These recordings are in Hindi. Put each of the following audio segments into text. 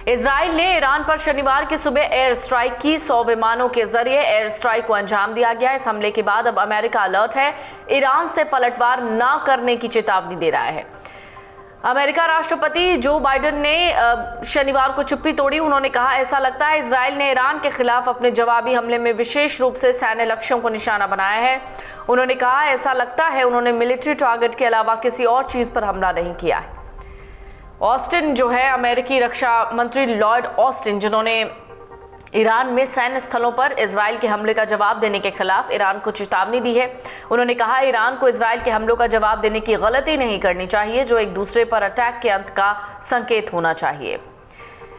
इजराइल ने ईरान पर शनिवार की सुबह एयर स्ट्राइक की। 100 विमानों के जरिए एयर स्ट्राइक को अंजाम दिया गया। इस हमले के बाद अब अमेरिका अलर्ट है, ईरान से पलटवार न करने की चेतावनी दे रहा है। अमेरिका राष्ट्रपति जो बाइडेन ने शनिवार को चुप्पी तोड़ी। उन्होंने कहा, ऐसा लगता है इजराइल ने ईरान के खिलाफ अपने जवाबी हमले में विशेष रूप से सैन्य लक्ष्यों को निशाना बनाया है। उन्होंने कहा, ऐसा लगता है उन्होंने मिलिट्री टारगेट के अलावा किसी और चीज पर हमला नहीं किया है। ऑस्टिन जो है अमेरिकी रक्षा मंत्री लॉयड ऑस्टिन, जिन्होंने ईरान में सैन्य स्थलों पर इजराइल के हमले का जवाब देने के खिलाफ ईरान को चेतावनी दी है। उन्होंने कहा, ईरान को इजराइल के हमलों का जवाब देने की गलती नहीं करनी चाहिए, जो एक दूसरे पर अटैक के अंत का संकेत होना चाहिए।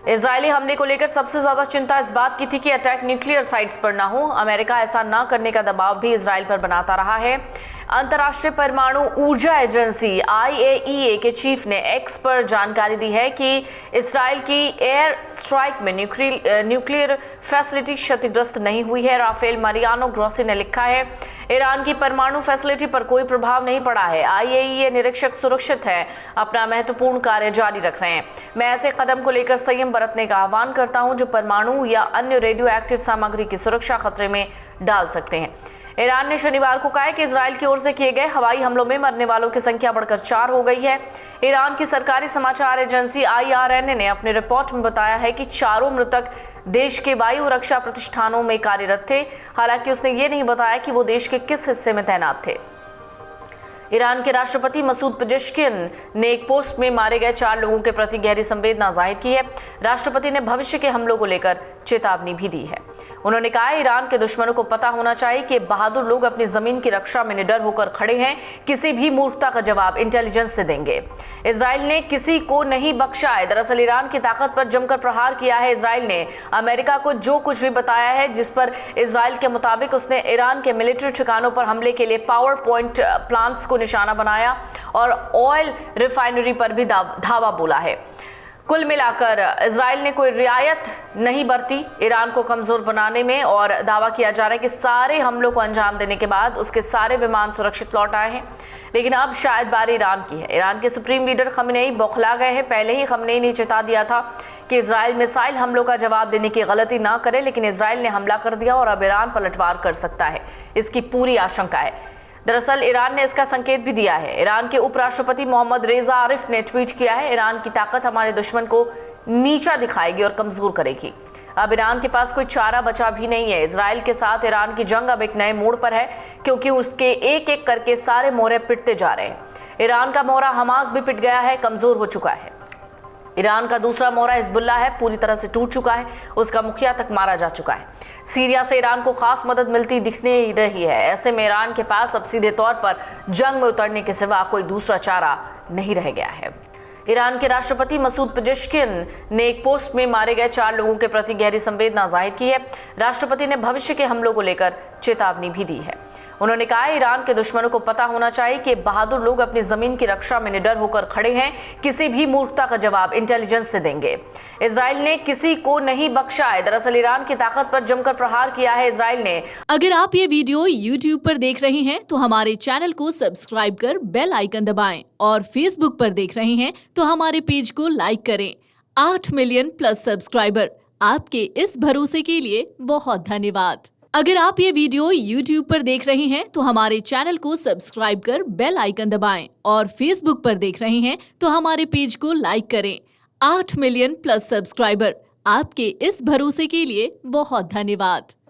इजरायली हमले को लेकर सबसे ज्यादा चिंता इस बात की थी कि अटैक न्यूक्लियर साइट्स पर ना हो। अमेरिका ऐसा न करने का दबाव भी इजराइल पर बनाता रहा है। अंतर्राष्ट्रीय परमाणु ऊर्जा एजेंसी IAEA के चीफ ने एक्स पर जानकारी दी है कि इजराइल की एयर स्ट्राइक में न्यूक्लियर फैसिलिटी क्षतिग्रस्त नहीं हुई है। राफेल मारियानो ग्रोसी ने लिखा है, ईरान की परमाणु फैसिलिटी पर कोई प्रभाव नहीं पड़ा है। IAEA निरीक्षक सुरक्षित है, अपना महत्वपूर्ण कार्य जारी रख रहे हैं। मैं ऐसे कदम को लेकर संयम बरतने का आह्वान करता हूं जो परमाणु या अन्य रेडियो एक्टिव सामग्री की सुरक्षा खतरे में डाल सकते हैं। ईरान ने शनिवार को कहा कि इजराइल की ओर से किए गए हवाई हमलों में मरने वालों की संख्या बढ़कर 4 हो गई है। ईरान की सरकारी समाचार एजेंसी IRNA ने अपनी रिपोर्ट में बताया है कि चारों मृतक देश के वायु रक्षा प्रतिष्ठानों में कार्यरत थे। हालांकि उसने ये नहीं बताया कि वो देश के किस हिस्से में तैनात थे। ईरान के राष्ट्रपति मसूद पेजेश्किन ने एक पोस्ट में मारे गए 4 लोगों के प्रति गहरी संवेदना जाहिर की है। राष्ट्रपति ने भविष्य के हमलों को लेकर चेतावनी भी दी है। उन्होंने कहा, ईरान के दुश्मनों को पता होना चाहिए कि बहादुर लोग अपनी जमीन की रक्षा में निडर होकर खड़े हैं, किसी भी मूर्खता का जवाब इंटेलिजेंस से देंगे। इजराइल ने किसी को नहीं बख्शा है। दरअसल ईरान की ताकत पर जमकर प्रहार किया है। इजराइल ने अमेरिका को जो कुछ भी बताया है, जिस पर इजराइल के मुताबिक उसने ईरान के मिलिट्री ठिकानों पर हमले के लिए पावर पॉइंट प्लांट्स को निशाना बनाया और ऑयल रिफाइनरी पर भी धावा बोला है। कुल मिलाकर इजराइल ने कोई रियायत नहीं बरती ईरान को कमजोर बनाने में, और दावा किया जा रहा है कि सारे हमलों को अंजाम देने के बाद उसके सारे विमान सुरक्षित लौट आए हैं। लेकिन अब शायद बारी ईरान की है। ईरान के सुप्रीम लीडर खमेनेई बौखला गए हैं। पहले ही खमेनेई ने चेता दिया था कि इजराइल मिसाइल हमलों का जवाब देने की गलती ना करे, लेकिन इजराइल ने हमला कर दिया और अब ईरान पलटवार कर सकता है, इसकी पूरी आशंका है। दरअसल ईरान ने इसका संकेत भी दिया है। ईरान के उपराष्ट्रपति मोहम्मद रेजा आरिफ ने ट्वीट किया है, ईरान की ताकत हमारे दुश्मन को नीचा दिखाएगी और कमजोर करेगी। अब ईरान के पास कोई चारा बचा भी नहीं है। इजराइल के साथ ईरान की जंग अब एक नए मोड़ पर है, क्योंकि उसके एक एक करके सारे मोहरे पिटते जा रहे हैं। ईरान का मोहरा हमास भी पिट गया है, कमजोर हो चुका है। ईरान का दूसरा मोहरा हिजबुल्लाह है, पूरी तरह से टूट चुका है, उसका मुखिया तक मारा जा चुका है। सीरिया से ईरान को खास मदद मिलती दिखने रही है। ऐसे में ईरान के पास अब सीधे तौर पर जंग में उतरने के सिवा कोई दूसरा चारा नहीं रह गया है। ईरान के राष्ट्रपति मसूद पेजेश्किन ने एक पोस्ट में मारे गए 4 लोगों के प्रति गहरी संवेदना जाहिर की है। राष्ट्रपति ने भविष्य के हमलों को लेकर चेतावनी भी दी है। उन्होंने कहा, ईरान के दुश्मनों को पता होना चाहिए कि बहादुर लोग अपनी जमीन की रक्षा में निडर होकर खड़े हैं, किसी भी मूर्खता का जवाब इंटेलिजेंस से देंगे। इजराइल ने किसी को नहीं बख्शा है। दरअसल ईरान की ताकत पर जमकर प्रहार किया है इजराइल ने। अगर आप ये वीडियो YouTube पर देख रहे हैं तो हमारे चैनल को सब्सक्राइब कर बेल आइकन दबाएं, और Facebook पर देख रहे हैं तो हमारे पेज को लाइक करें। 8 मिलियन प्लस सब्सक्राइबर, आपके इस भरोसे के लिए बहुत धन्यवाद। अगर आप ये वीडियो YouTube पर देख रहे हैं तो हमारे चैनल को सब्सक्राइब कर बेल आइकन दबाएं, और Facebook पर देख रहे हैं तो हमारे पेज को लाइक करें। 8 मिलियन प्लस सब्सक्राइबर, आपके इस भरोसे के लिए बहुत धन्यवाद।